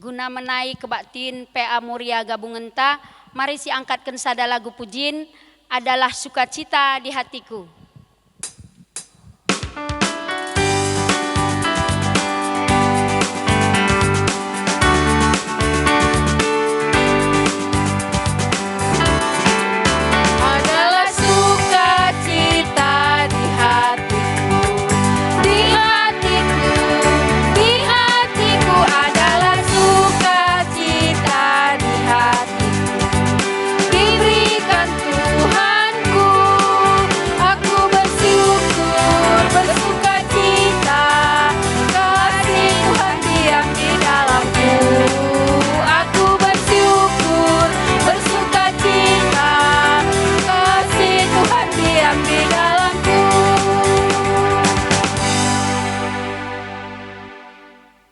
guna menaik kebaktin PA Muria gabungan ta, mari si angkatkan sada lagu pujin adalah sukacita di hatiku.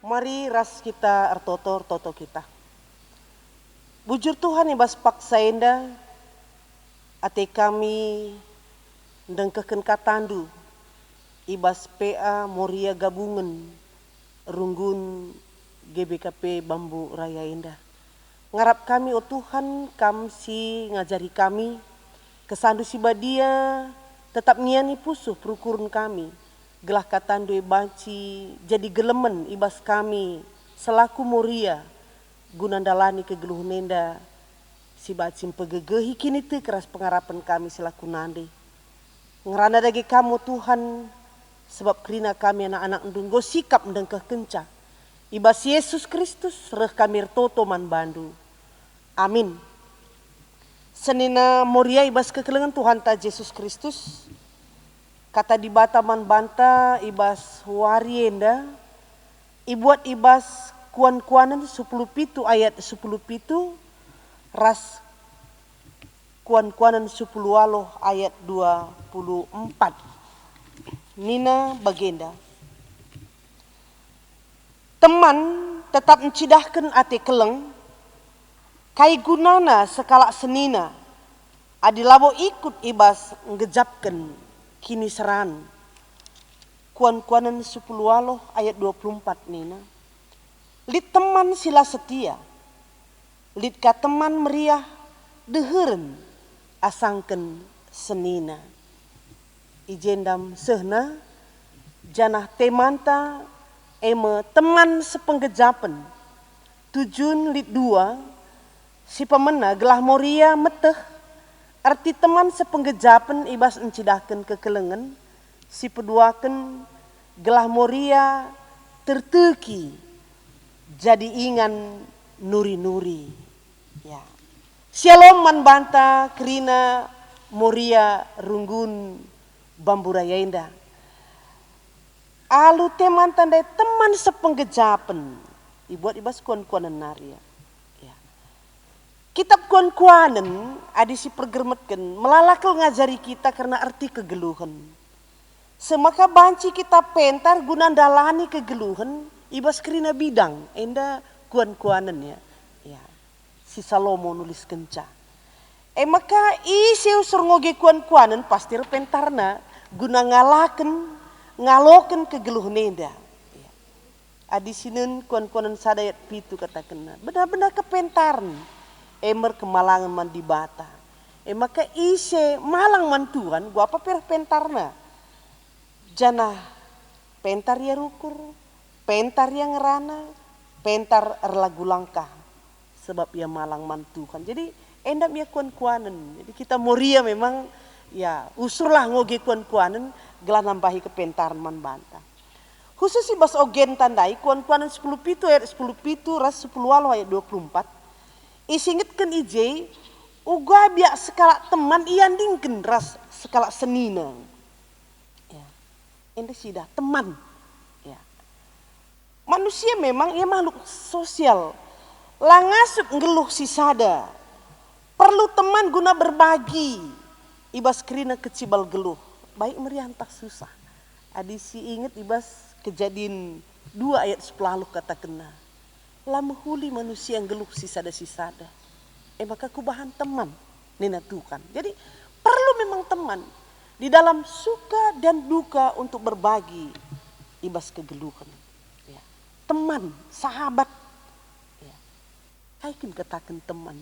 Mari ras kita ertoto kita. Bujur Tuhan ibas paksa enda, ate kami dengkeken katandu, ibas PA Muria gabungan, runggun GBKP Bambu Raya Indah. Ngarap kami oh Tuhan, kam si ngajari kami, kesandu si badia, tetap niani pusuh perukurun kami. Gelah katandu banci jadi gelemen ibas kami selaku Muria gunandalani kegeluh nenda si bacim pegegehi kini te keras pengarapan kami selaku nande ngerana dagi kamu Tuhan sebab kerina kami anak-anak ndunggo sikap mendengkeh kenca ibas Yesus Kristus reh kami toto man bandu amin. Senina Muria ibas kekelengan Tuhan ta Yesus Kristus kata di Bataman banta ibas warienda ibuat ibas kuan-kuanan 10 pitu ayat 10 pitu ras kuan-kuanan 10 waloh ayat 24 nina bagenda teman tetap mencidahkan ate keleng kai gunana sekala senina adilabo ikut ibas ngejapkan kini seran kuan-kuanan 10 waloh ayat 24 nina lid teman sila setia lid ka teman meriah deheren asangken senina ijendam sehna janah temanta eme teman sepenggejapen tujun lid 2 si pemena gelah Muria meteh arti teman sepenggejapen ibas encidahkan kekelengan si peduaken gelah Muria terteki jadi ingan nuri-nuri ya Shalom man banta kerina Muria runggun Bambu Raya Indah alu teman tandai teman sepenggejapen ibuat ibas kuan-kuanan naria kitab kuan-kuanen adisi pergermetken melalakal ngajari kita karena arti kegeluhan. Semaka banci kita pentar gunandalani kegeluhan ibas kerina bidang enda kuan-kuanen ya. Si Salomo nulis kenca. Maka isi usur ngoge kuan-kuanen pasti pentarna guna ngaloken kegeluhan enda. Ya. Adisinen kuan-kuanen sadayat pitu katakan benar-benar kepentarn. Emer kemalangan man di bata. Maka ise malang man Tuhan gua apa pentarna. Janah pentar ya rukur, pentar ya ngerana, pentar erlagu langkah. Sebab ya malang man Tuhan. Jadi endam ya kuan-kuanen. Jadi kita Muria memang ya usurlah ngoge kuan-kuanen gelah nambahi kepentaran man banta. Khusus si bas ogen tandai kuan-kuanen 10 pitu ayat 10 pitu ras 10 waloh ayat 24. Isingitkan ije uga biak sekala teman iandingken ras sekala senina ya ende sidah teman ya manusia memang ia makhluk sosial langasuk ngeluh si sada perlu teman guna berbagi ibas kerina kecibal geluh baik meriah tak susah adisi inget ibas kejadian 2 ayat 10 kata kena lamehuli manusia yang geluh sisada maka kubahan teman nina Tuhan. Jadi perlu memang teman di dalam suka dan duka untuk berbagi ibas kegeluhan ya. Teman, sahabat ya. aikin katakan teman.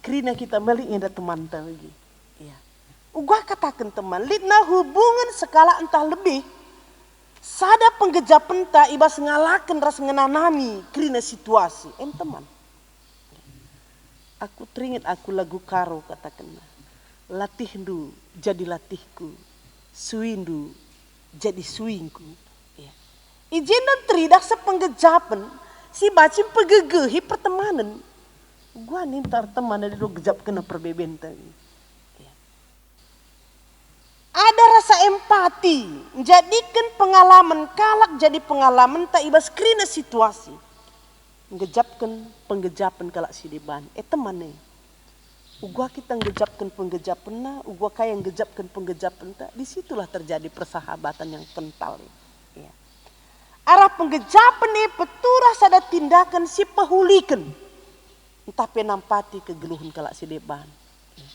Kerina kita meli ada teman lagi. Ya. Ugah katakan teman, lidna hubungan skala entah lebih. Sada penggejap penta ibas ngalakan ras ngenanami kerina situasi. Teman. Aku teringat aku lagu karo katakan. Latihdu jadi latihku. Suindu jadi suingku. Ya. Izin dan teridak sepenggejapan. Si bacim pegegehi pertemanan. Gua nintar teman dari do gejap kena perbebenta. Ya. Ada rasa empati. Jadikan pengalaman kalak jadi pengalaman tak ibas kerina situasi. Menggejapkan penggejapan kalak si deban. Teman nih. Ugua kita ngejapkan penggejapan na, ugua kaya ngejapkan penggejapan tak. Disitulah terjadi persahabatan yang kental. Ya. Arah penggejapan ni peturah sada tindakan si pehulikan. Entah penampati kegeluhan kalak si deban. Ya.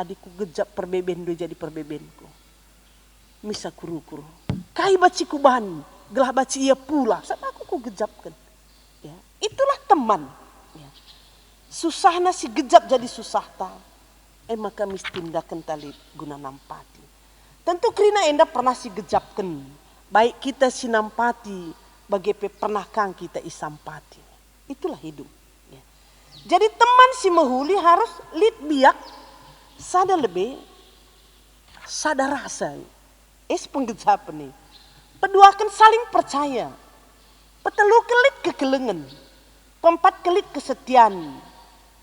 Adikku gejap perbeben do jadi perbebenku. Misa kuru-kuru. Kai baci kuban, gelah baci ia pula. Sama aku ku gejapkan. Ya. Itulah teman. Ya. Susahna si gejap jadi susah ta. Maka mis tindakan tali guna nampati. Tentu kerina enda pernah si gejapkan. Baik kita si nampati, bagi pernah kang kita isampati. Itulah hidup. Ya. Jadi teman si mehuli harus lid biak, sada lebih, sada rasa. Penggejapan nih. Peduakan saling percaya. Petelu kelit kekelengan. Pempat kelit kesetiaan.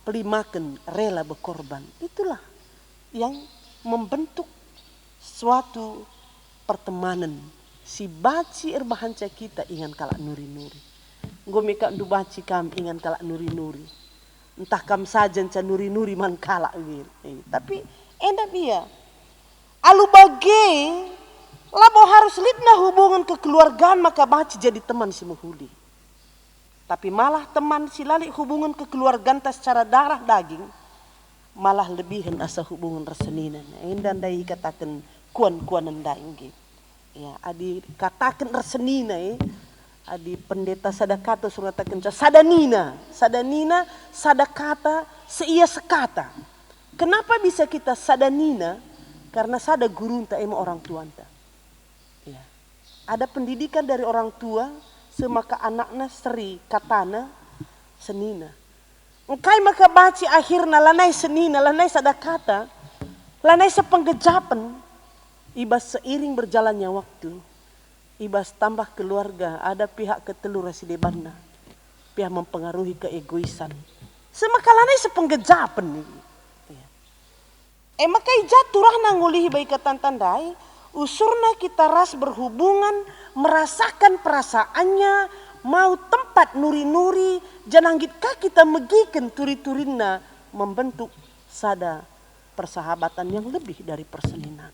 Pelimakan rela berkorban. Itulah yang membentuk suatu pertemanan. Si baci erbahanca kita ingan kalak nuri-nuri. Gomeka ndu baci kam ingan kalak nuri-nuri. Entah kam saja nca nuri-nuri man kalak. Tapi endak dia. Alu bage labo harus lidna hubungan kekeluargaan maka baci jadi teman si muhuli. Tapi malah teman si lalik hubungan kekeluargaan tas secara darah daging. Malah lebihan asa hubungan reseninan. Dan dai katakan kuan-kuanan daing. Ya, adi katakan resenina. Adi pendeta sadakata suratakan sadanina. Sadanina sadakata seia sekata. Kenapa bisa kita sadanina? Karena sada guru entah ema orang tua entah. Ya. Ada pendidikan dari orang tua. Semaka anakna seri katana senina. Engkai maka baci akhirna lanai senina, lanai sadakata, lanai sepenggejapan. Ibas seiring berjalannya waktu, ibas tambah keluarga, ada pihak ketelur si debanna. Pihak mempengaruhi keegoisan. Semaka lanai sepenggejapan. Maka jatuh nangulihi baik tandai. Usurna kita ras berhubungan, merasakan perasaannya, mau tempat nuri-nuri, jananggitkah kita megiken turi-turinna membentuk sada persahabatan yang lebih dari perseninan.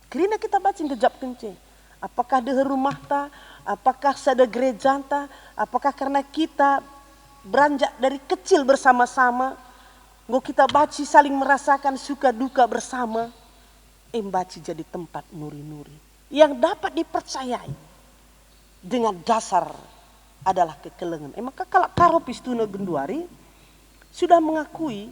Kerina kita baca gejap kence. Apakah di rumah ta, apakah sada gereja ta, apakah karena kita beranjak dari kecil bersama-sama, ngo kita baca saling merasakan suka duka bersama. Embaci jadi tempat nuri-nuri yang dapat dipercayai dengan dasar adalah kekelengan. Maka kalau karo pistuna genduari sudah mengakui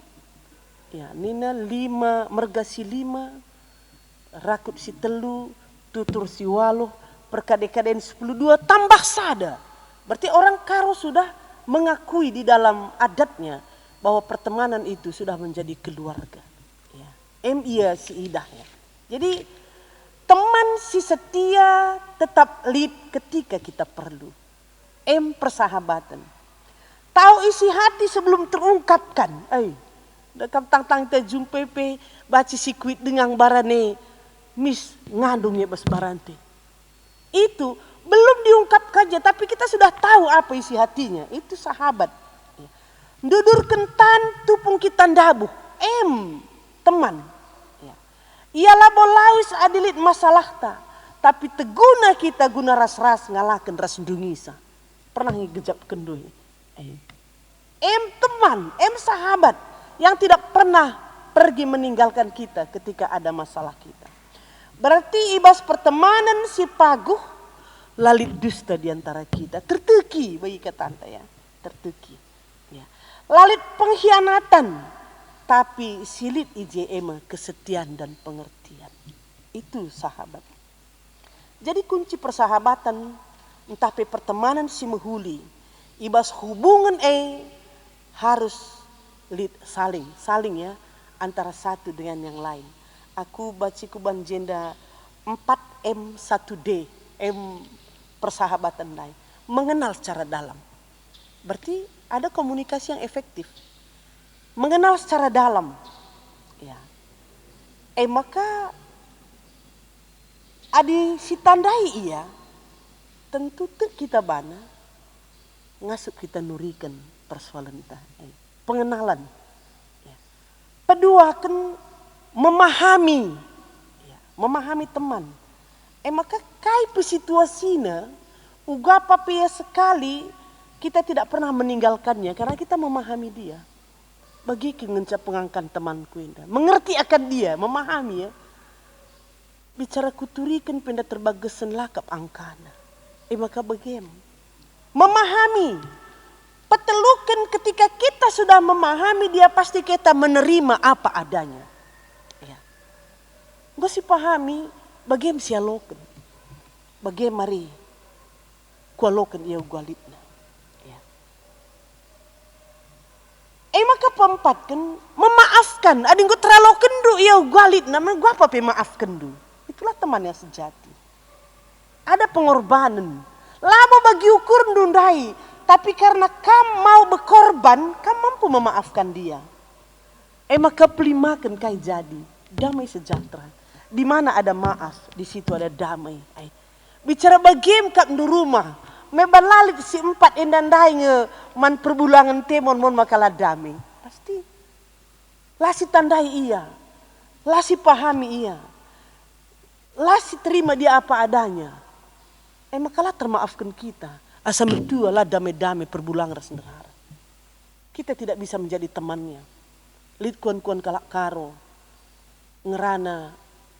ya nina 5 mergasi 5 rakut si telu tutur si waluh perkade-kaden 10-2 tambah sada. Berarti orang karo sudah mengakui di dalam adatnya bahwa pertemanan itu sudah menjadi keluarga. Ya. Iya si idahnya. Jadi teman si setia tetap lid ketika kita perlu. Persahabatan. Tahu isi hati sebelum terungkapkan. Dekam tang-tang te jumpe pe baci sikuit dengan barane mis ngandungnya bas barante. Itu belum diungkap saja tapi kita sudah tahu apa isi hatinya. Itu sahabat. Dudur kentan tupung kita ndabuh. Teman. Ialah bolawis adilit masalah ta. Tapi teguna kita guna ras-ras ngalakan ras dungisa. Pernah ngejap kendui. Teman, sahabat. Yang tidak pernah pergi meninggalkan kita ketika ada masalah kita. Berarti ibas pertemanan si paguh. Lalit dusta diantara kita. Terteki bagi kata anta ya. Terteki. Ya. Lalit pengkhianatan, tapi silit ijema kesetiaan dan pengertian. Itu sahabat. Jadi kunci persahabatan, entah pe pertemanan si mehuli, ibas hubungan harus saling ya, antara satu dengan yang lain. Aku baca kuban jenda 4M 1D, M persahabatan lain. Mengenal secara dalam. Berarti ada komunikasi yang efektif. Mengenal secara dalam. Ya. Maka adi si tandai iya. Tentu kita bana ngasuk kita nurikan persoalan kita. Pengenalan. Ya. Kedua kan memahami. Ya. Memahami teman. Maka kai situasinya uga papia sekali kita tidak pernah meninggalkannya karena kita memahami dia. Bagi ngencap pengangkan temanku indah. Mengerti akan dia, memahami ya. Bicara kuturikan penda terbagasan lakap angkana. Maka bagaimana? Memahami. Petelukan ketika kita sudah memahami dia pasti kita menerima apa adanya. Ya. Gue sih pahami bagaimana sialokan. Bagaimana mari kualokan ia gualitna. Ya. Maka pempat kan memaafkan. Ada yang gue terlalu kendu ia gualitna. Gue apa maafkan du. Itulah teman yang sejati. Ada pengorbanan. Lama bagi ukur ndundai. Tapi karena kamu mau berkorban, kamu mampu memaafkan dia. Maka pelimakan kai jadi. Damai sejahtera. Di mana ada maaf, di situ ada damai. Bicara bagim kat di rumah. Mebalalik si 4 endandai nge man perbulangan temon mon makalah damai. Pasti. Lasi tandai iya. Lasi pahami iya. Lasi terima dia apa adanya. Makalah termaafkan kita. Asal berdua lah damai-damai perbulangan sendiri. Kita tidak bisa menjadi temannya. Lid kuan-kuan kalak karo. Ngerana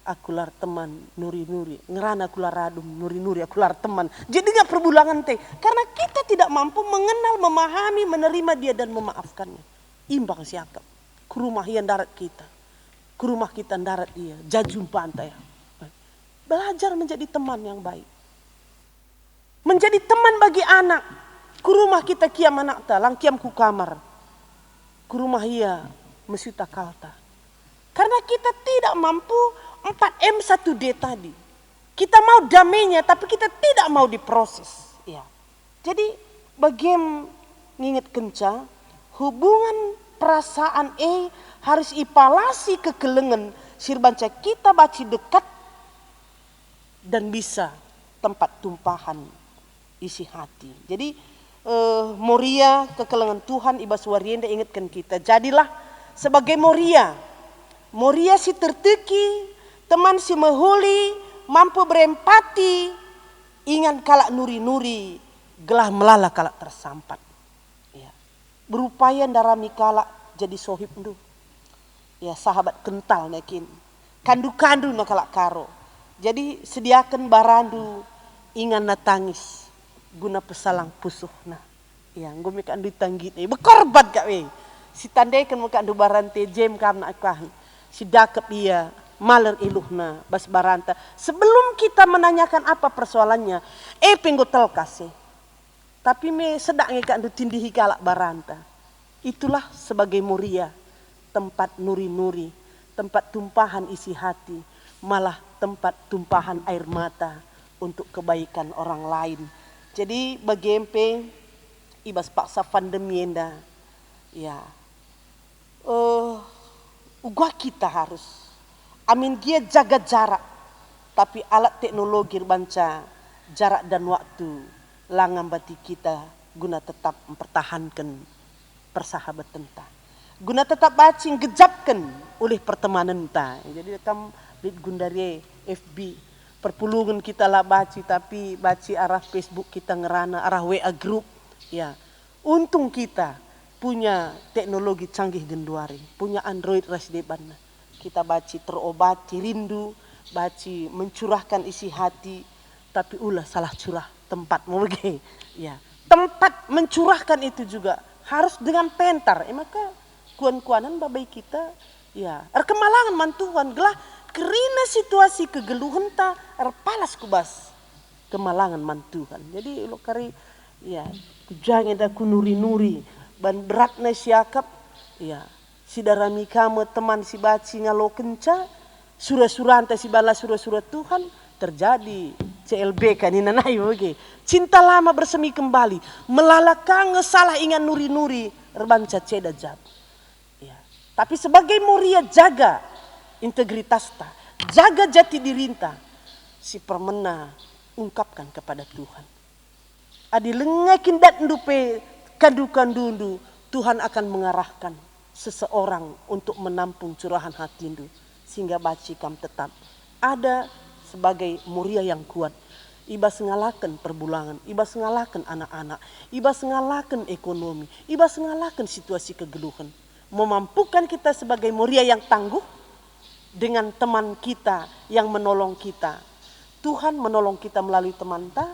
akular teman nuri-nuri. Ngerana akular radum nuri-nuri akular teman. Jadinya perbulangan teh. Karena kita tidak mampu mengenal, memahami, menerima dia dan memaafkannya. Imbang siakap. Ke rumah yang darat kita. Ke rumah kita darat dia. Jajum pantai. Belajar menjadi teman yang baik. Menjadi teman bagi anak. Ke rumah kita kiam anak ta, lang kiam ku kamar. Ke rumah ia mesuta kalta. Karena kita tidak mampu 4M 1D tadi. Kita mau damainya tapi kita tidak mau diproses. Ya. Jadi bagaimana nginget kenca, hubungan perasaan harus ipalasi kekelengan sirbanca kita baci dekat dan bisa tempat tumpahan isi hati. Jadi Moria kekelengan Tuhan ibas warienda ingatkan kita. Jadilah sebagai Moria. Moria si terteki, teman si mehuli, mampu berempati, ingat kalak nuri-nuri, gelah melala kalak tersampat. Ya. Berupaya darami kalak jadi sohib ndu. Ya sahabat kental nekin. Kandu-kandu na kalak karo. Jadi sediakan barandu ingan na tangis guna pesalang pusuh na. Ya, gue mekan ditanggit berkorban kak we. Si tandaikan mekan du barante jem karena akahan. Si dakep iya maler iluhna bas baranta. Sebelum kita menanyakan apa persoalannya, penggo telkase. Tapi me sedak ngekan du tindihi kalak baranta. Itulah sebagai Moria, tempat nuri-nuri, tempat tumpahan isi hati, malah tempat tumpahan air mata untuk kebaikan orang lain. Jadi bagi MP ibas paksa pandemi enda, ya, ugah kita harus, amin dia jaga jarak, tapi alat teknologi banca jarak dan waktu langan bati kita guna tetap mempertahankan persahabatan ta, guna tetap bacing gejapkan oleh pertemanan ta. Jadi kam lid gundari FB perpulungan kita lah baci tapi baci arah Facebook kita ngerana arah WA group ya. Untung kita punya teknologi canggih genduari, punya Android rasdeban. Kita baci terobati rindu, baci mencurahkan isi hati, tapi ulah salah curah tempat mau ya. Tempat mencurahkan itu juga harus dengan pentar. Maka kuan-kuanan babai kita ya kemalangan mantuan gelah kerina situasi kegeluhan ta palas kubas kemalangan mantuhan. Jadi lo kari ya jangan ada kunuri-nuri ban beratna siakap ya sidarami kamu teman si baci ngalo kenca surah-surah si bala surah-surah Tuhan terjadi CLB kan ini nanai oke. Cinta lama bersemi kembali melalakang salah ingat nuri-nuri erbanca ceda jab. Ya. Tapi sebagai muria jaga integritas ta, jaga jati dirinta si permena ungkapkan kepada Tuhan. Adi lengakin dat ndupe kandu-kandundu Tuhan akan mengarahkan seseorang untuk menampung curahan hatindu sehingga baci kam tetap ada sebagai muria yang kuat. Ibas ngalakan perbulangan, ibas ngalakan anak-anak, ibas ngalakan ekonomi, ibas ngalakan situasi kegeluhan. Memampukan kita sebagai muria yang tangguh dengan teman kita yang menolong kita. Tuhan menolong kita melalui teman ta,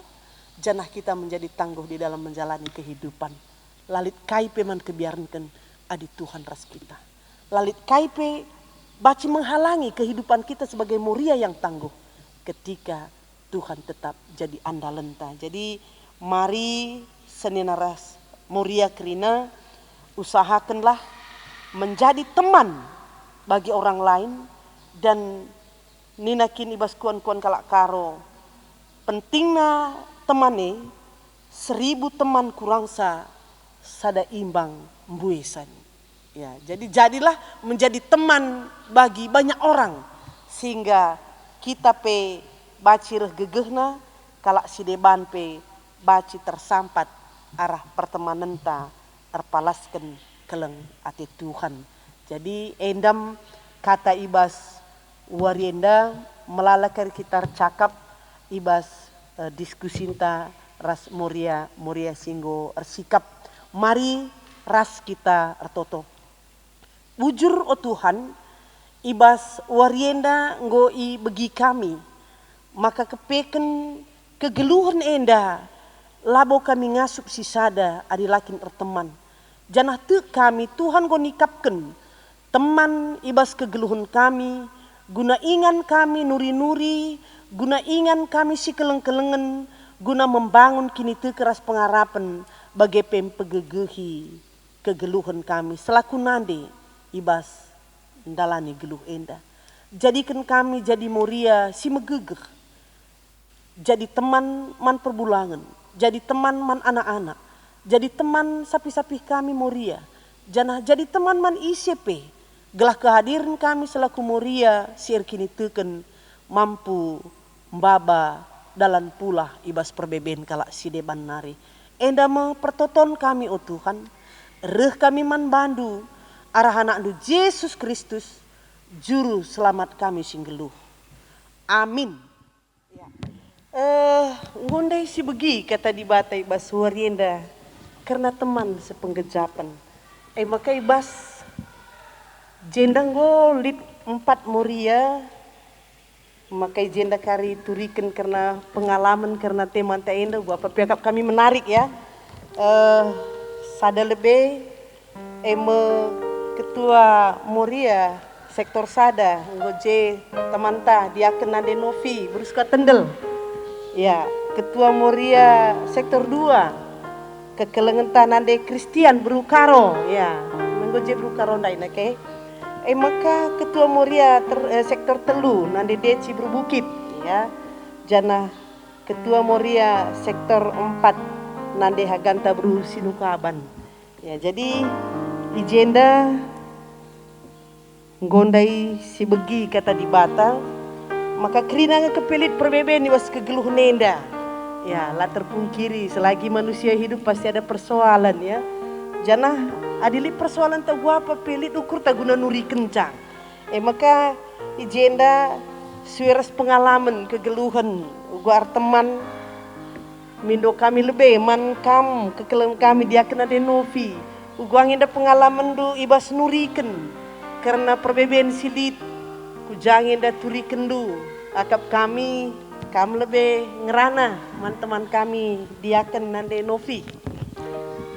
janah kita menjadi tangguh di dalam menjalani kehidupan. Lalit kaipe man kebiarankan adi Tuhan ras kita. Lalit kaipe baci menghalangi kehidupan kita sebagai muria yang tangguh ketika Tuhan tetap jadi andalenta. Jadi mari seninaras muria kerina usahakanlah menjadi teman bagi orang lain dan ninakin ibas kuan-kuan kalak karo. Pentingnya temane 1000 teman kurangsa sada imbang mbuesan. Ya, jadi jadilah menjadi teman bagi banyak orang sehingga kita pe baci reh gegehna kalak si deban pe baci tersampat arah pertemanan ta erpalaskan keleng ati Tuhan. Jadi endam kata ibas warienda melalakar kita cakap ibas diskusinta ras muria singgo ersikap mari ras kita ertoto bujur o Tuhan ibas warienda ngoi begi kami maka kepeken kegeluhan enda labo kami ngasup sisada adilakin erteman janah te kami Tuhan go nikapken teman ibas kegeluhan kami guna ingan kami nuri-nuri guna ingan kami si keleng-kelengen guna membangun kini te keras pengarapan bagai pempegegehi kegeluhan kami selaku nande ibas ndalani geluh enda jadikan kami jadi muria si megegeh jadi teman man perbulangan jadi teman man anak-anak jadi teman sapi-sapi kami muria janah jadi teman man ICP gelah kehadiran kami selaku muria sier kini teken mampu mbaba dalam pula ibas perbeben kalak si deban nari enda me pertoton kami o Tuhan reh kami man bandu arah anak du Yesus Kristus juru selamat kami singgeluh amin ya. Ngondai si begi kata di batai ibas warienda karena teman sepenggejapan maka ibas jendang go lip 4 muria maka jenda kari turikan karena pengalaman karena teman ta enda gua pihak kami menarik ya sada lebih ketua muria sektor sada ngoje teman ta dia kena Denovi beruska tendel ya ketua muria sektor 2 kekelengan nande Christian Brukaro ya ngoje Brukaro ndai nake maka ketua muria sektor telu nande Deci Berbukit ya jana ketua muria sektor 4 nande Haganta Bru Sinukaban ya jadi ijenda ngondai si begi kata di bata maka kerina kepelit perbeben was kegeluh nenda ya lah terpungkiri selagi manusia hidup pasti ada persoalan ya janah adili persoalan tak gua apa pelit ukur tak guna nuri kencang maka ijenda suiras pengalaman kegeluhan gua teman mindo kami lebih man kam kekelam kami dia kena Denovi gua nginda pengalaman du ibas nuriken karena perbeben silit kujangin da turiken du akap kami lebih ngerana teman kami dia kena Denovi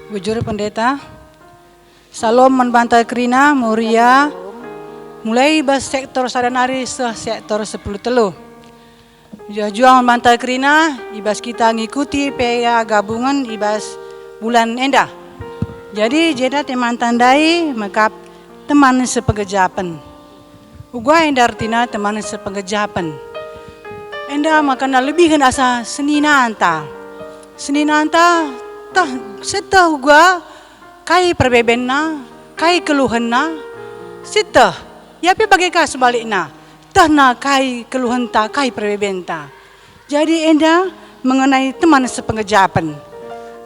Bujur pendeta Salom membantah Krina, Muria, mulai bas sektor sadanari sektor 10 telu. Juang membantah Krina, ibas kita ngikuti PA gabungan ibas bulan endah. Jadi jeda teman tandai makap teman sepengejapan. Ugua endah artinya teman sepengejapan. Endah makana lebih kan asa seninanta. Seninanta tah setah ugua kai perbebenna, kai keluhanna, sitah. Yapi bagaikan sebaliknya, tahna kai keluhanta, kai perbebenta. Jadi enda mengenai teman sepengejapan.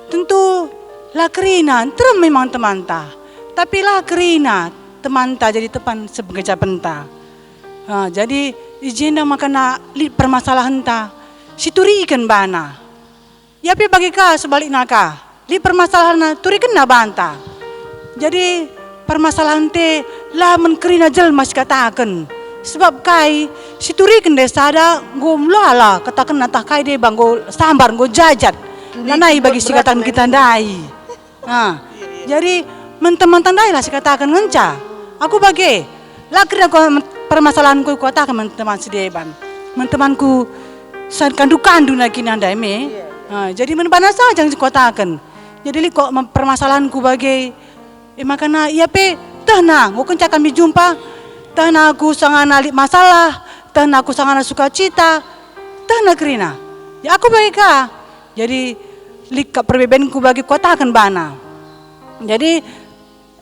Tentu lakrina, terus memang teman ta. Tapi lakrina teman ta jadi teman sepengejapan ta. Jadi ijenda makana permasalahan ta, siturikan bana. Yapi bagaikan sebaliknya ka. Di permasalahan turikan na banta. Jadi permasalahan te lah menkerina jel mas katakan. Sebab kai siturikan desa ada go mlala katakan natah kai de bang go sambar go jajat. Nanai bagi si katakan kita ndai. Jadi menteman tandai lah si katakan ngenca. Aku bagi lakir aku permasalahanku katakan menteman si deban. Mentemanku kandu lagi nandai me. Jadi menbana saja yang katakan. Jadi kok permasalahanku bagai makana iya pe tahna ngukun kami jumpa tahna aku sangana masalah tahna aku sangana sukacita tahna krina ya aku bagai ka jadi lika perbebenku bagi katakan bana jadi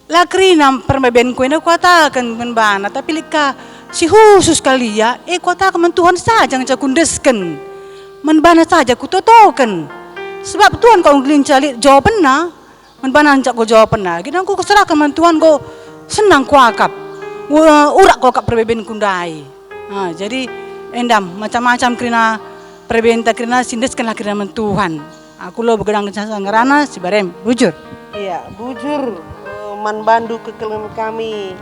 la krina perbebenku ini katakan bana tapi lika si khusus kali ya katakan Tuhan saja yang cakundeskan menbana saja ku totokan. Sebab Tuhan kau ngelincali jawaban na, menbanan cak kau jawaban na. Kita aku keserahkan Tuhan kau senang kau akap, urak kau akap perbeben kundai. Jadi endam macam-macam kerana perbeben tak kerana sindeskanlah kerana Tuhan. Aku lo bergedang dengan ngerana si barem bujur. Iya bujur manbandu kekelen kami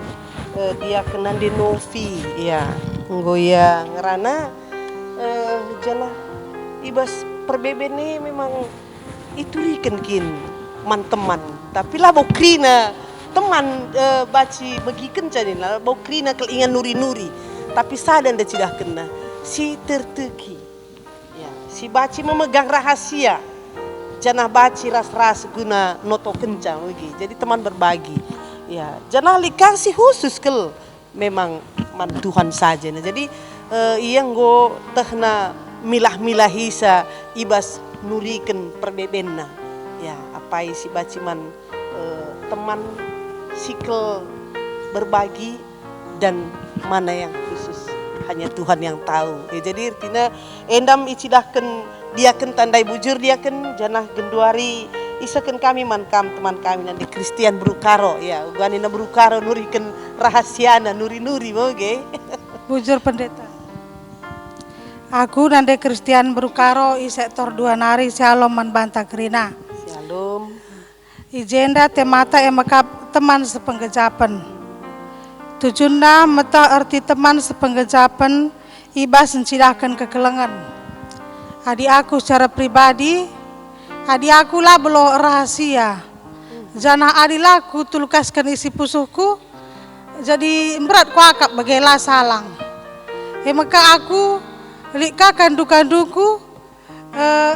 dia kenan di Novi. Iya nggoya ngerana jana ibas perbeben ini memang itu liken man teman tapi lah bokrina teman baci begiken jadi lah bokrina kelingan nuri tapi sadan dah cidah kena si terteki ya si baci memegang rahasia janah baci ras guna noto kencang lagi jadi teman berbagi ya janah likan si khusus kel memang man Tuhan saja nah jadi yang go tehna milah hisa ibas nuriken perbebenna ya apa si baciman teman sikel berbagi dan mana yang khusus hanya Tuhan yang tahu ya jadi artinya endam icidahkan diaken tandai bujur diaken janah genduari isaken kami mankam teman kami nanti Kristian Brukaro ya uganina Brukaro nuriken rahasiana nuri moge bujur pendeta. Aku nande Kristian Brukaro i sektor 2 nari Shalom membantah Krina. Shalom. Ijenda temata emakap teman sepenggejapan. Tujunda meta arti teman sepenggejapan ibas mencidahkan kekelengan. Adi aku secara pribadi, adi aku lah belo rahasia. Jana adilaku tulukaskan isi pusuhku, jadi berat ku akap bagailah salang. Maka aku Rika kandu-kanduku,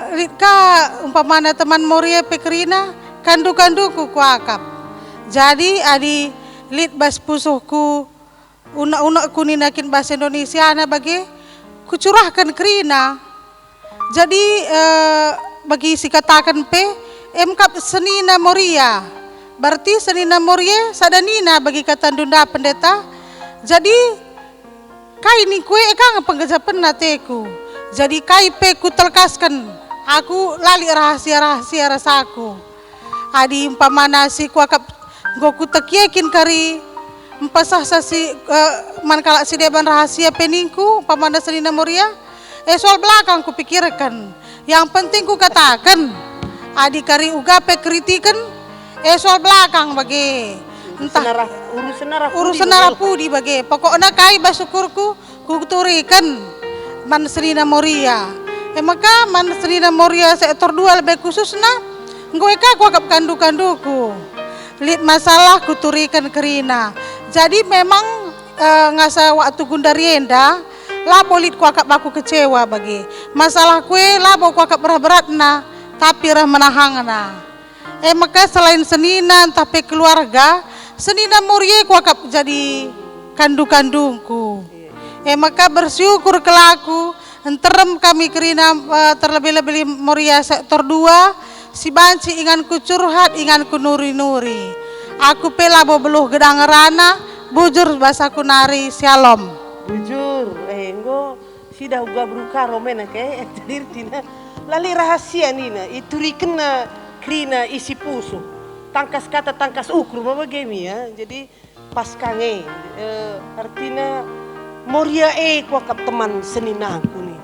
Rika umpamana teman Moria Pekrina, kandu-kanduku ku akap. Jadi adi lit bas pusuhku, unak-unak kuninakin bahasa Indonesia na bagi kucurahkan Krina. Jadi bagi si katakan emkap senina Moria, berarti senina Moria sadanina bagi kata Dunda pendeta. Jadi kai ni kue kang penggejapan nateku. Jadi kai pe ku telkaskan. Aku lali rahasia rasaku. Adi umpamana si ku akap goku tekiekin kari empasah sasi mankala si deban rahasia peningku umpamana senina Moria. Soal belakang ku pikirkan. Yang penting ku katakan. Adi kari ugape kritikan. Soal belakang bagi. Entah urusan narapudi bagi pokoknya kai basukurku kuturikan man Serina Moria maka man Serina Moria sektor 2 lebih khusus na nggoeka ku akap kandu-kanduku Lid masalah kuturikan kerina. Jadi memang ngasa waktu gundarienda labo lid kuakap aku kecewa bagi. Masalah kue labo kuakap berat na tapi rah menahang na. Maka selain seninan tapi keluarga, seninan murie kuakap jadi kandu-kandungku. Maka bersyukur kelaku enterem kami kerina terlebih-lebih muria sektor 2 si banci inganku curhat inganku nuri-nuri. Aku pelabo beluh gedang rana bujur basaku nari shalom. Bujur, enggo sida uga beruka romena ke jadi tina lali rahasia nina itu rikena krina isi pusu. Tangkas kata tangkas ukur mama gemi ya. Jadi pas kange artinya moria kuakap teman seninangku nih.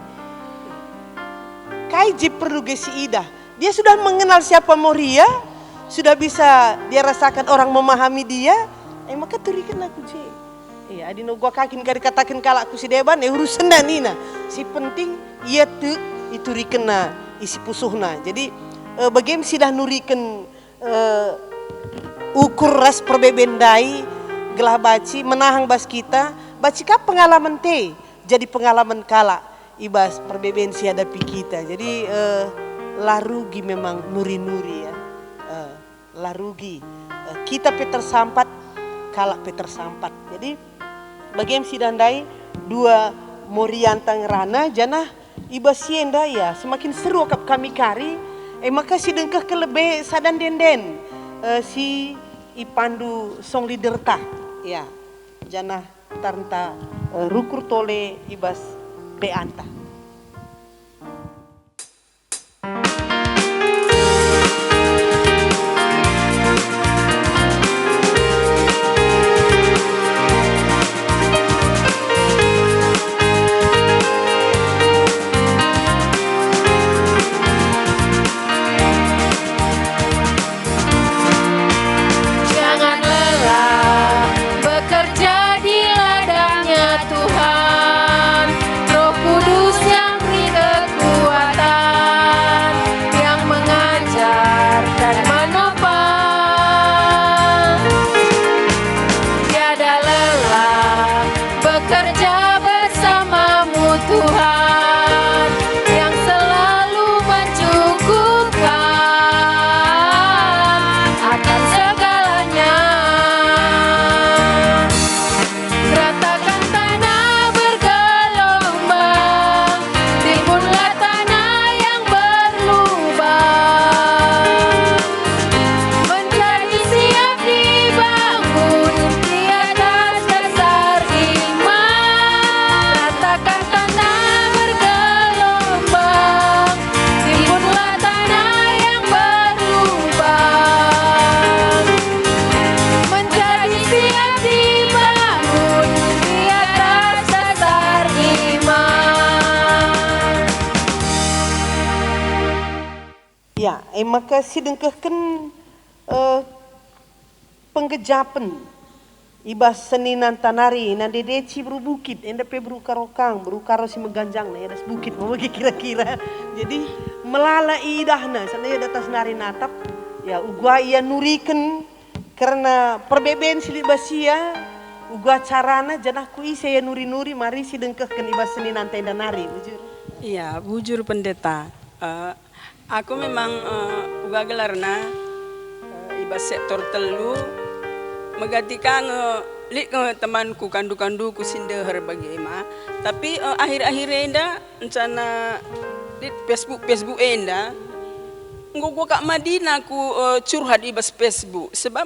Kaiji perlu gesi Ida. Dia sudah mengenal siapa Moria, sudah bisa dia rasakan orang memahami dia. Maka turikan aku je. Adino gua kakin kari katakan kalakku si deban urusan nina. Si penting ia tu iturikan isi pusuhna. Jadi bagaimana sudah nurikan ukur ras perbebendai gelah baci menahang bas kita. Bacika pengalaman te jadi pengalaman kala ibas perbedaan si hadapi kita. Jadi larugi memang nuri-nuri ya. Larugi kita Peter sampat kala Peter sampat. Jadi bagaimana si dandai dua moriantang rana janah ibas sienda ya semakin seru kap kami kari. Maka si dengkeh kelebe sadan denden si ipandu song liderta ya janah tarta rukur tole ibas beanta. Maka si dengkehken penggejapan ibas seninan tanari nan dedeci berubukit enda pe berukarokang berukaro si meganjang na edas bukit mau bagi kira-kira. Jadi melala idahna sana ya datas nari natap ya ugua ia nuriken karena perbebaan silit basia ugua carana janah kui saya nuri-nuri mari si dengkehken ibas seninan tenda nari bujur. Iya bujur pendeta. Aku memang uga gelarna ibas sektor telu megatika lik temanku kandu-kanduku sindeher bagi ema tapi akhir-akhir enda encana lik Facebook enda gua kak Madina ku curhat ibas Facebook sebab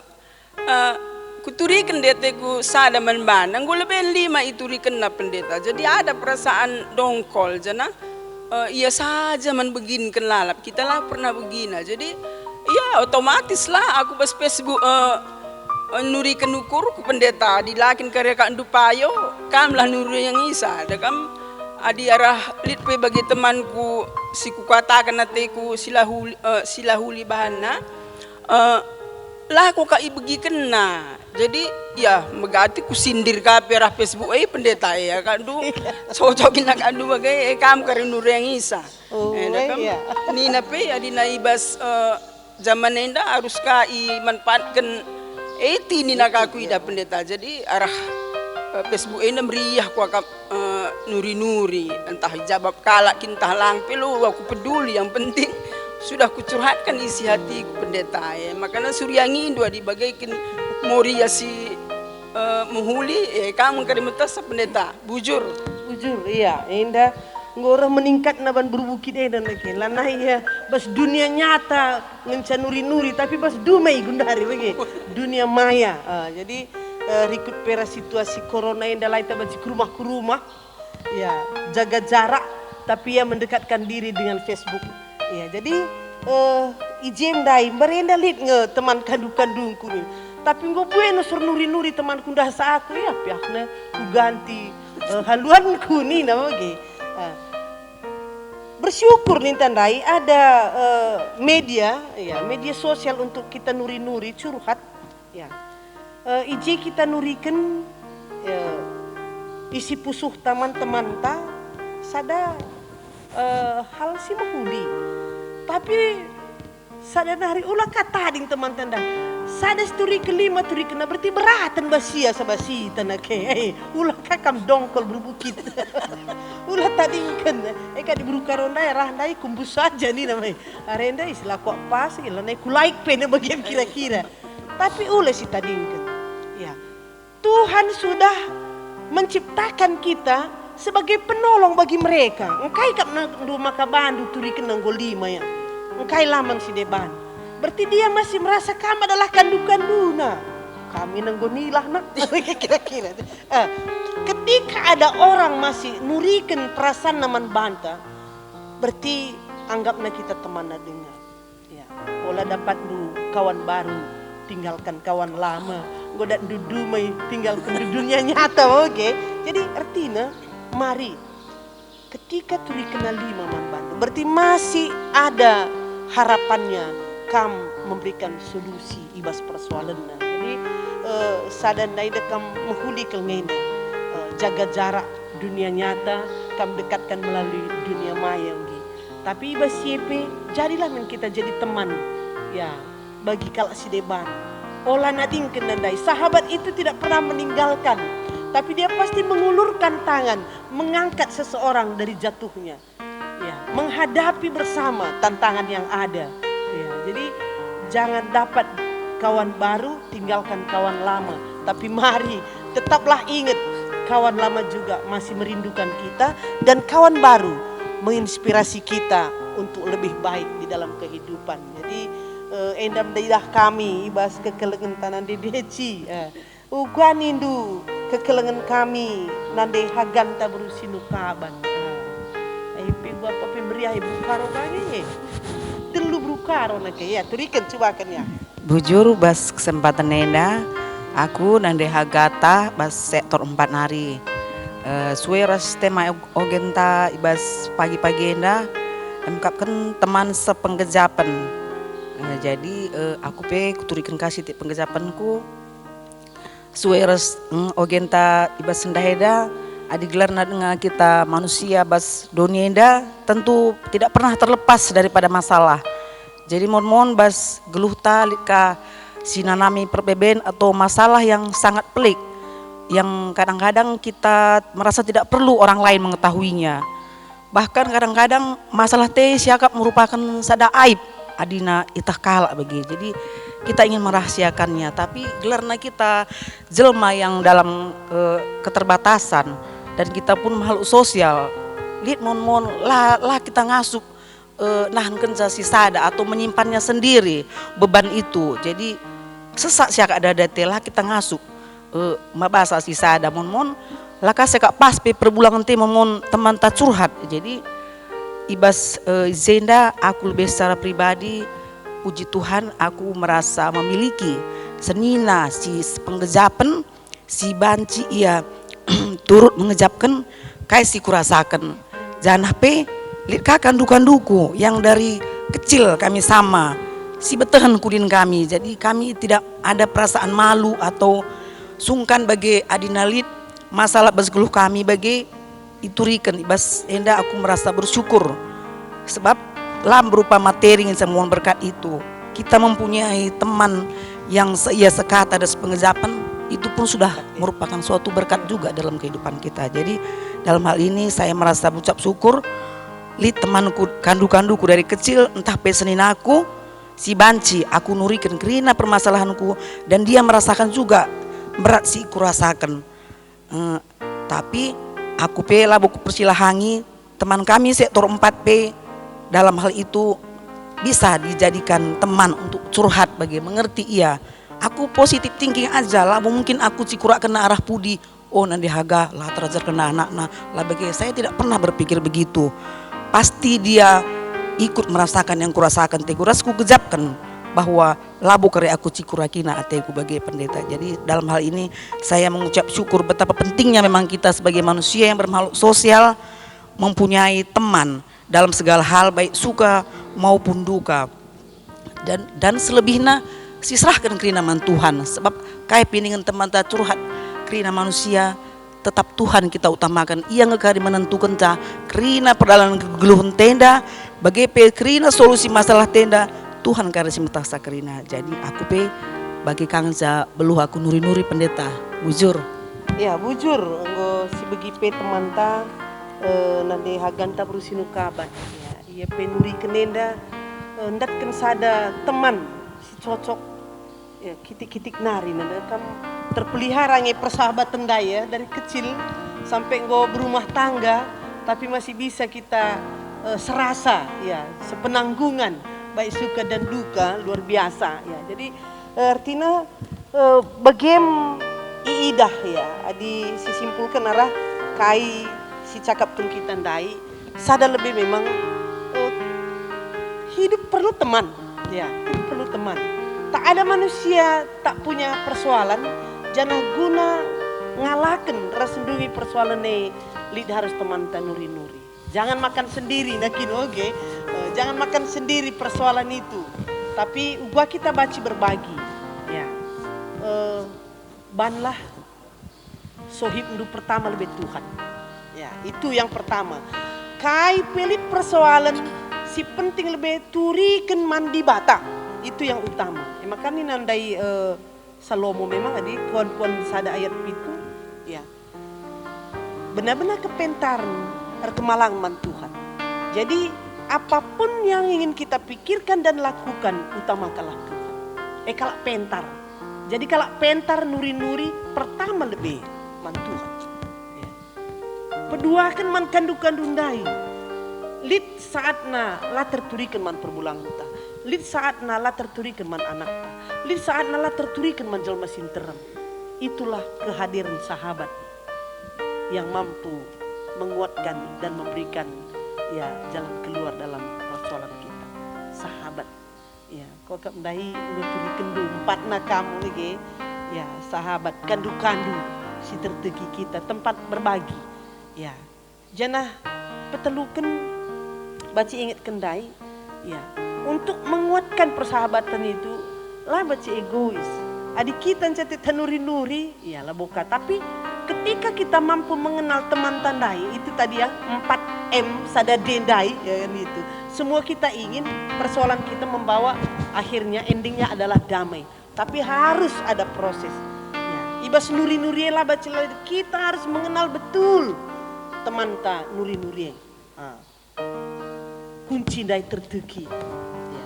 kuturikan deteku sada manbandang gua lebih 5 iturikan na pendeta jadi ada perasaan dongkol jana iya saja man begin lalap kita lah pernah begina jadi ya otomatis lah aku bas Facebook nurikan ukur ku pendeta dilakin karya kak Dupayo kam lah nuri yang isa ada kam adi arah litpe bagi temanku si ku katakan nateku silahuli bahanna lah kok kak ibegi kena jadi ya megati ku sindir ka perah Facebook pendeta ya kandu cocokin nak kandu bagai kam kari nur yang isa ni nape adi naibas zaman enda harus ka i manfaatkan Tini nak aku ida pendeta. Jadi arah Facebook ini meriah ku akak nuri-nuri. Entah jawab kalak kintah lang pelu aku peduli. Yang penting sudah kucurhatkan isi hatiku pendeta. Makanya suryangi dua dibagaikan moria si menghuli. Kamu karimetas pendeta. Bujur. Bujur, iya. Indah ngorah meningkat naban berbukit dan lagi. Lana ya bas dunia nyata ngenca nuri-nuri tapi bas dumai gundari lagi. Dunia maya. Jadi rikut pera situasi corona yang dalai tabaci ke rumah. Ya, jaga jarak tapi ya mendekatkan diri dengan Facebook. Ya, jadi ijem dai merenda lit nge teman kandung-kandungku nih. Tapi nggak bueno sur nuri-nuri teman kundah aku ya pihaknya ku ganti haluanku nih namanya. Bersyukur nih tandai ada media sosial untuk kita nuri-nuri curhat ya. Iji kita nurikan isi pusuh teman-teman ta sada hal si mahuli. Tapi sada hari ulah kata ding teman tanda. Sada sturi kelima turi kena berarti beratan basia sabasi tanah ke. Ulah kakam dongkol berbukit. Ulah tadi kan kadi berukaron daerah dai kumbus saja nih namanya. Arenda istilah kok pas ilah naik kulaik pene bagian kira-kira. Tapi ulah si tadi kan. Ya. Tuhan sudah menciptakan kita sebagai penolong bagi mereka. Engkai kap rumah kabandu turi kenang golima ya. Engkai lamang si deban. Berarti dia masih merasa kamu adalah kandung-kanduna. Kami nenggonilah nak kira-kira. Ketika ada orang masih nurikan perasaan naman banta, berarti anggaplah kita teman dengan. Ya, pola dapat kawan baru, tinggalkan kawan lama. Godak dudumai, tinggalkan dunia nyata, oke? Jadi artinya, mari ketika turi kenal lima membantu, berarti masih ada harapannya. Kam memberikan solusi ibas persoalan. Jadi sadan naida kam menghuli kelngena jaga jarak dunia nyata kam dekatkan melalui dunia maya. Tapi ibas CP jadilah kita jadi teman ya bagi kalak si deban. Olah nading kenandai sahabat itu tidak pernah meninggalkan, tapi dia pasti mengulurkan tangan mengangkat seseorang dari jatuhnya. Ya, menghadapi bersama tantangan yang ada. Ya, jadi jangan dapat kawan baru tinggalkan kawan lama. Tapi mari tetaplah ingat kawan lama juga masih merindukan kita. Dan kawan baru menginspirasi kita untuk lebih baik di dalam kehidupan. Jadi endam daidah kami ibas kekelengan tanan dedeci. Uguan indu kekelengan kami nande haganta berusinu kaban. Ipi bapak pemberiah ibu karo kami. Telu brukaro nak ya turikan coba kan ya. Bujur bas kesempatan nenda aku nande hagata bas sektor 4 hari. Sueras tema ogenta ibas pagi-pagi enda emkapkan teman sepenggejapan. Jadi aku kuturikan kasih ti penggejapanku. Sueras ogenta ibas sendaheda adigelar dengan kita manusia bas dunia enda tentu tidak pernah terlepas daripada masalah. Jadi mon bas geluh talika sinanami perbeben atau masalah yang sangat pelik yang kadang-kadang kita merasa tidak perlu orang lain mengetahuinya. Bahkan kadang-kadang masalah teh siakap merupakan sada aib adina itah kalak bagi. Jadi kita ingin merahasiakannya, tapi gelarna kita jelma yang dalam keterbatasan. Dan kita pun makhluk sosial. Lihat mon lah kita ngasup nahan kenca si sada atau menyimpannya sendiri beban itu. Jadi sesak siak ada telah kita ngasup mabasa si sada mon laka sekak pas pe perbulangan te mon teman tak curhat. Jadi ibas zenda aku lebih secara pribadi puji Tuhan aku merasa memiliki senina si penggejapan si banci ia turut mengejapkan kai si kurasakan janah pe lihat kakan duku yang dari kecil kami sama si betehan kudin kami. Jadi kami tidak ada perasaan malu atau sungkan bagi adinalit masalah basgeluh kami bagi iturikan ibas enda aku merasa bersyukur sebab lam berupa materi yang semua berkat itu kita mempunyai teman yang ia sekata dan pengejapan itu pun sudah merupakan suatu berkat juga dalam kehidupan kita. Jadi dalam hal ini saya merasa ucap syukur, lihat temanku, kandu-kanduku dari kecil, entah pesenin aku, si Banci, aku nurikan kerina permasalahanku, dan dia merasakan juga berat sih kurasakan. Tapi aku pela buku persilahangi teman kami sektor 4P dalam hal itu bisa dijadikan teman untuk curhat bagi mengerti ia. Aku positif thinking aja lah, mungkin aku cikura kena arah pudi, oh nanti haga lah terajar kena anak-anak lah bagi saya tidak pernah berpikir begitu. Pasti dia ikut merasakan yang kurasakan, tegurasku gejapkan bahwa labu kare aku cikurakina ateku bagi pendeta. Jadi dalam hal ini saya mengucap syukur betapa pentingnya memang kita sebagai manusia yang bermakhluk sosial mempunyai teman dalam segala hal baik suka maupun duka. Dan selebihnya sisrahkan kerina man Tuhan, sebab kayak piningan teman tak curhat kerina manusia tetap Tuhan kita utamakan. Ia ngekari menentukan ta kerina perdalan kegeluhan tenda bagi kerina solusi masalah tenda Tuhan karena si metasa kerina. Jadi aku bagi kangen sa beluh aku nuri-nuri pendeta bujur. Ya bujur enggo si begi teman ta nanti haganta berusinu kaban. Ya ia nuri kenenda ndak ken sada teman si cocok ya kitik-kitik nari nanda kam terpelihara nge persahabatan daya dari kecil sampai enggo berumah tangga, tapi masih bisa kita serasa ya sepenanggungan baik suka dan duka luar biasa ya. Jadi artinya bagem iidah ya adi si simpulkan arah kai si cakap tun kita ndai sada lebih memang hidup perlu teman ya, hidup perlu teman. Tak ada manusia tak punya persoalan, jangan guna ngalaken rasendungi persoalan ne lid harus teman ta nuri-nuri. Jangan makan sendiri nakin oke. Jangan makan sendiri persoalan itu. Tapi gua kita baci berbagi. Ya. Banlah sohib ndu pertama lebih Tuhan. Ya, itu yang pertama. Kai pelit persoalan si penting lebih turiken mandi bata. Itu yang utama. Makanya nandai Salomo memang adi kuan-kuan sada ayat itu ya. Benar-benar kepentaran kemalang man Tuhan. Jadi apapun yang ingin kita pikirkan dan lakukan utamakanlah Tuhan. Kalak pentar. Jadi kalak pentar nuri-nuri pertama lebih man Tuhan. Ya. Kedua kan man kandu-kandu ndai. Lid saatna la terturikan man perbulang ta. Lid saatna la terturikan man anak ta. Lid saatna la terturikan man jelma sinterem. Itulah kehadiran sahabat yang mampu menguatkan dan memberikan ya jalan keluar dalam persoalan kita. Sahabat ya kok kemdahi nguturi kendu empatna kamu nih ya sahabat kandu-kandu si tertegi kita tempat berbagi ya janah petelukan baca ingat kendai ya untuk menguatkan persahabatan itu lah baca egois adik kita catat nuri-nuri ya lah boka. Tapi ketika kita mampu mengenal teman tandai itu tadi ya 4M sada dendai ya kan itu. Semua kita ingin persoalan kita membawa akhirnya endingnya adalah damai. Tapi harus ada proses. Ya, ibas nuri-nuri lah baca kita harus mengenal betul teman ta nuri-nuri. Kunci dai terteki. Ya.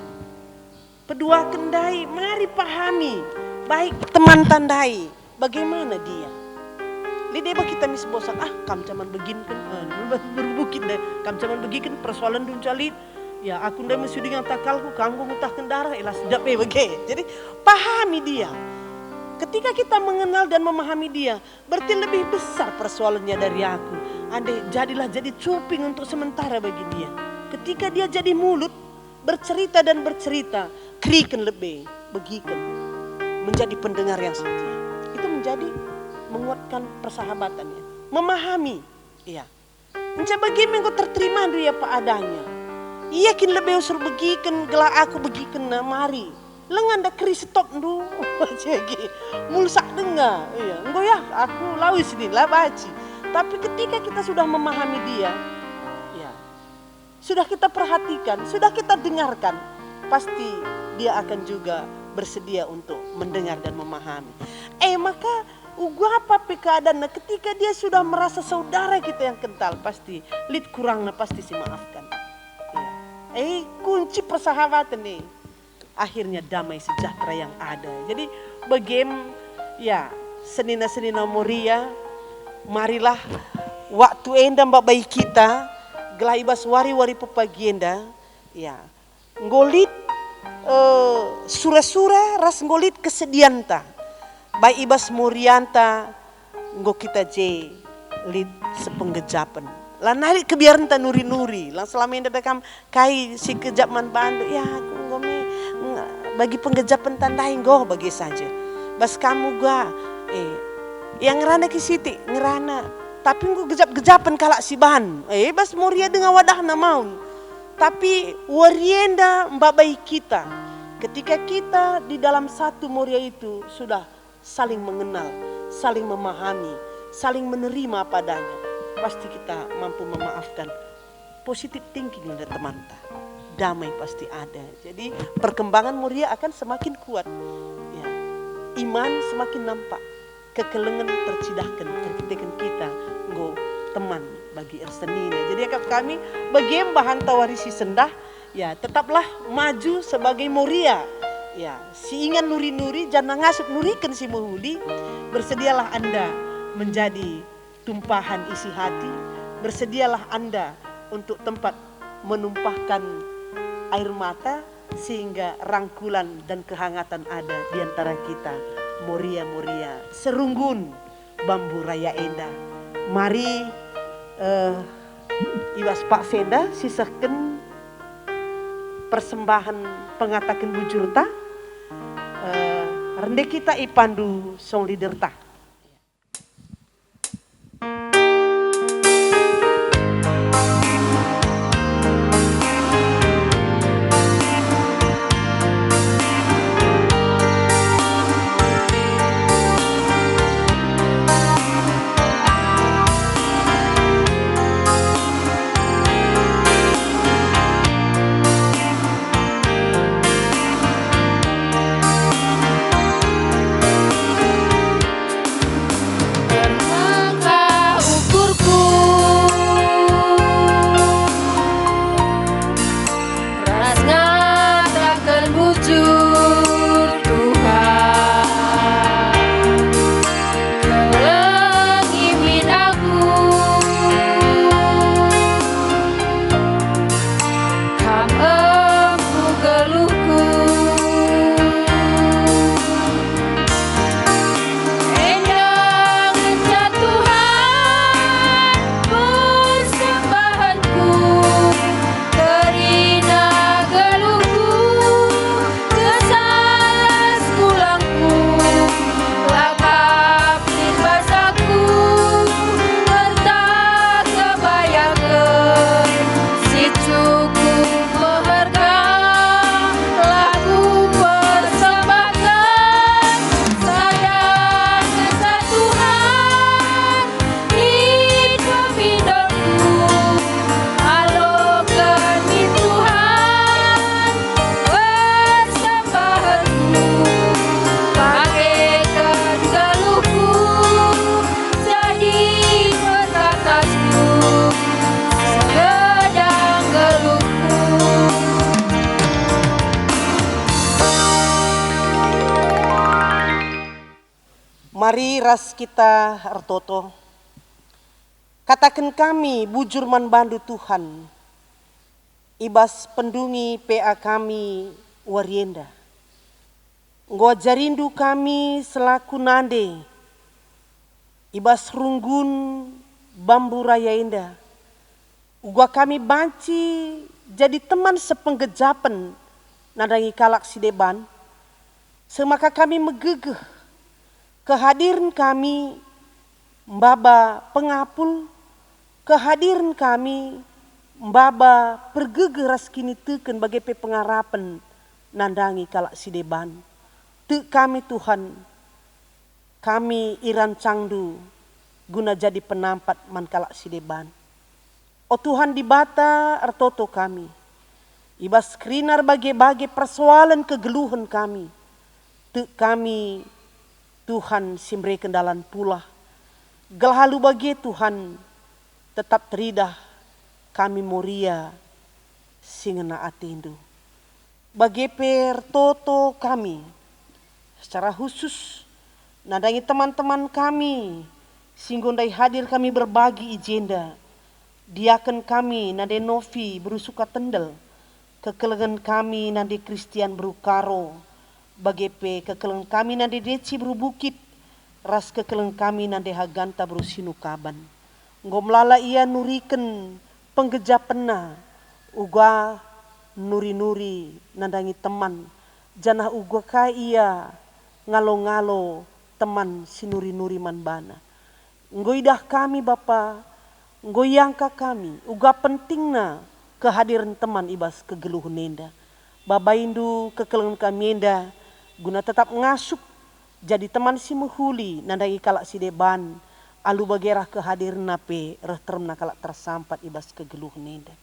Kedua kendai mari pahami baik teman tandai bagaimana dia. Lideba kita mis bosan kam caman begin kan berbukit deh kam caman begin kan persoalan dun calit ya aku ndak mesti dengan takalku kanggo mutah kendaraan elas sedap bege. Jadi pahami dia. Ketika kita mengenal dan memahami dia berarti lebih besar persoalannya dari aku. Ande jadilah jadi cuping untuk sementara bagi dia. Ketika dia jadi mulut bercerita dan bercerita kriken lebih begikan menjadi pendengar yang setia. Itu menjadi menguatkan persahabatannya, memahami, iya. Encah bagi mengko terterima dia apa adanya. Iya kin lebih usul begikan, gelak aku begikan mari. Lengan dak kri stop ndu, cegi. Mulsak dengar, iya. Engko ya aku lawis nih lah baci. Tapi ketika kita sudah memahami dia, ya, sudah kita perhatikan, sudah kita dengarkan, pasti dia akan juga bersedia untuk mendengar dan memahami. Maka apa keadaan ketika dia sudah merasa saudara kita yang kental, pasti lid kurangnya pasti si maafkan. Ya. Kunci persahabatan nih. Akhirnya damai sejahtera yang ada. Jadi bagaimana ya senina-senina Moria, marilah waktu enda mbak bayi kita gelaibas wari-wari pepagienda ya ngolit sura-sura ras ngolit kesedianta baik ibas Morianta nggo kita je lit sepenggejapan lah narik kebiaran ta nuri-nuri lang selama ini dakam kai si kejapman bandu ya aku ngomi bagi penggejapan tandai nggo bagi saja bas kamu ga yang ngerana kisiti ngerana tapi nggo gejap-gejapan kalak si bahan bas Moria dengan wadahna maun tapi warienda mbak bayi kita ketika kita di dalam satu Moria itu sudah saling mengenal, saling memahami, saling menerima padanya, pasti kita mampu memaafkan. Positive thinking dari teman ta, damai pasti ada. Jadi perkembangan Moria akan semakin kuat. Ya. Iman semakin nampak, kekelengan tercidahkan ketika kita nggo teman bagi ersenina. Jadi kami bagaimana bahan tawarisi sendah, ya tetaplah maju sebagai Moria. Ya, si ingan nuri-nuri jangan ngasup nurikan si muhuli. Bersedialah Anda menjadi tumpahan isi hati. Bersedialah Anda untuk tempat menumpahkan air mata sehingga rangkulan dan kehangatan ada di antara kita. Moria-moria serunggun bambu raya enda. Mari Iwas Pak Fenda sisakan persembahan pengatakan bujurta rende kita ipandu song liderta. Mari ras kita ertoto, katakan kami bujurman bandu Tuhan, ibas pendungi PA kami warienda, nggo jarindu kami selaku nande, ibas runggun bambu raya indah, gua kami banci jadi teman sepenggejapan nadangi kalak sideban, semaka kami megegeh kehadiran kami mbaba pengapul, kehadiran kami mbaba pergegeras kini teken bagai pengarapan nandangi kalak sideban. Tu kami Tuhan, kami iran cangdu guna jadi penampat man kalak sideban. O Tuhan di bata ertoto kami, ibas krinar bagai-bagai persoalan kegeluhan kami. te kami Tuhan simbre kendalan pula. Gelahalu bagi Tuhan tetap teridah kami moria singena atindu. Bagi per toto kami secara khusus nadangi teman-teman kami singgondai hadir kami berbagi agenda. Diaken kami nade Novi berusuka tendel. Kekelengan kami nade Kristian berukaro. Bagepe kekelengan kami nade Deci berubukit. Ras kekelengan kami nade Haganta berusinu kaban. Ngomlala ia nuriken penggejapena. Uga nuri-nuri nandangi teman. Janah uga ka ia ngalo-ngalo teman sinuri-nuri manbana. Ngoidah kami Bapa, ngoyangka kami, uga pentingna kehadiran teman ibas kegeluh nenda. Babaindu kekelengan kami enda, guna tetap ngasup jadi teman si mehuli nandai kalak si deban, alu bagerah kehadiran nape reh termna kalak tersampat ibas kegeluh nenda.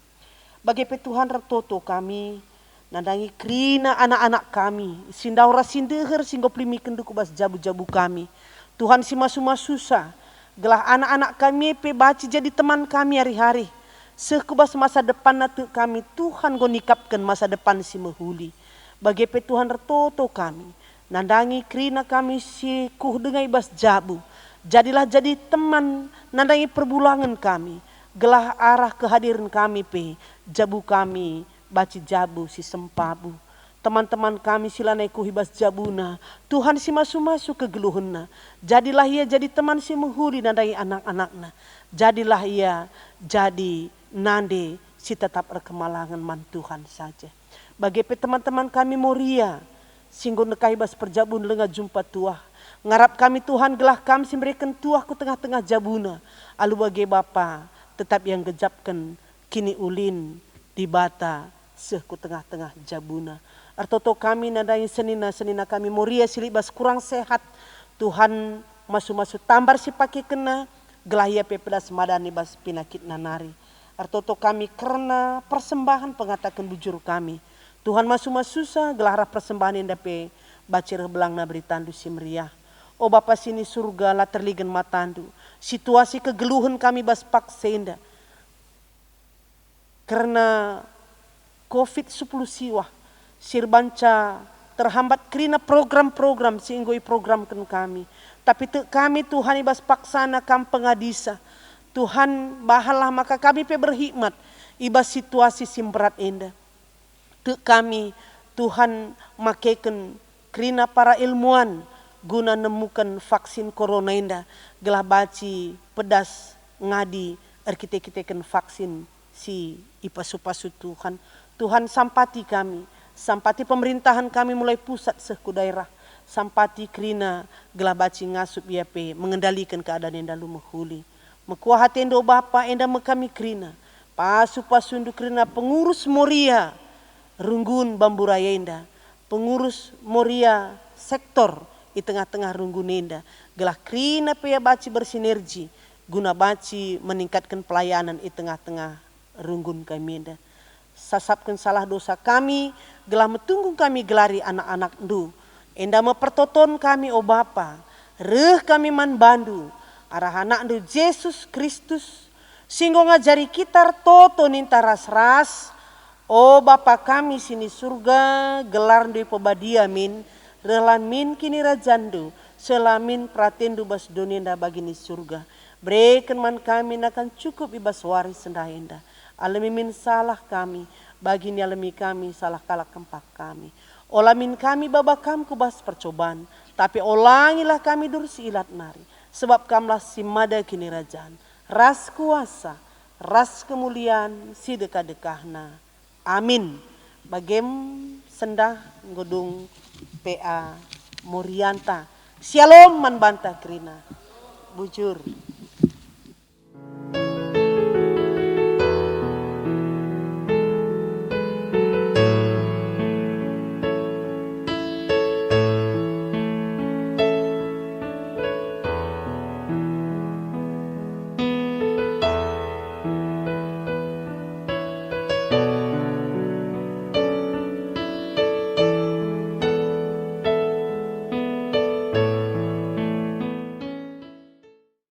Bagi Tuhan retoto kami, nandangi krina anak-anak kami, sindaura sindeher singgo plimiken duku bas jabu-jabu kami. Tuhan si masu-masusa, gelah anak-anak kami pe baci jadi teman kami hari-hari. Sekubas masa depan natu kami Tuhan gonikapkan masa depan si mehuli. Bagi Tuhan retoto kami. Nandangi krina kami si kuh dengai bas jabu. Jadilah jadi teman nandangi perbulangan kami. Gelah arah kehadiran kami pe jabu kami baci jabu si sempabu. Teman-teman kami silanai kuhibas jabuna. Tuhan si masu-masu kegeluhuna. Jadilah ia jadi teman si menghuri nandai anak-anakna. Jadilah ia jadi nande si tetap rekemalangan man Tuhan saja. Bagi teman-teman kami moria. Singgo nekahibas perjabun lenga jumpa tuah. Ngarap kami Tuhan gelah kami si memberikan tuah ku tengah-tengah jabuna. Alu bagi Bapa tetap yang gejapkan kini ulin di bata seh ku tengah-tengah jabuna. Artoto kami nadai senina kami moria silibas kurang sehat. Tuhan masu-masu tambar si pake kena gelahia pepedas madani bas pinakit nanari. Artoto kami karena persembahan pengatakan bujur kami. Tuhan masu-masusa gelah persembahan yang dape bacir belang na beritandu si meriah. O Bapa sini surga la terligen matandu. Situasi kegeluhan kami bas paksenda. Karena COVID-10 siwah. Sirbanca terhambat kerana program-program singgoi programkan kami. Tapi kami Tuhan ibas paksana kam pengadisa. Tuhan bahalah maka kami pe berhikmat ibas situasi simberat enda. Kami Tuhan makeken kerana para ilmuwan guna nemukan vaksin corona enda. Gelah baci pedas ngadi arkite-kiteken vaksin si ipasu-pasu Tuhan. Tuhan sampati kami. Sampati pemerintahan kami mulai pusat seku daerah. Sampati krina gelah baci ngasup iape mengendalikan keadaan yang dalu menghuli. Mekuah hati endo Bapa enda mekami krina. Pasu-pasu endo krina pengurus moria runggun bamburaya enda. Pengurus moria sektor di tengah-tengah runggun enda. Gelah krina pea baci bersinergi guna baci meningkatkan pelayanan di tengah-tengah runggun kami enda. Sasapkan salah dosa kami, gelah metunggu kami gelari anak-anak ndu. Enda mempertoton kami o Bapa, reh kami man bandu, arah anak ndu Yesus Kristus, singgo ngajari kita toto ninta ras-ras, o Bapa kami sini surga, gelar ndu pebadia min, relan min kini rajandu, selamin pratendu bas dunia bagini surga. Berikan man kami akan cukup ibas waris sendah enda. Alami min salah kami, bagi ni alami kami salah kalak kempak kami. Olamin kami babakam kubas percobaan, tapi olangilah kami dursi ilat nari. Sebab kamlah si mada kini rajaan, ras kuasa, ras kemuliaan, si dekah-dekahna. Amin. Bagem sendah ngodung PA Murianta. Shalom man bantah krina. Bujur.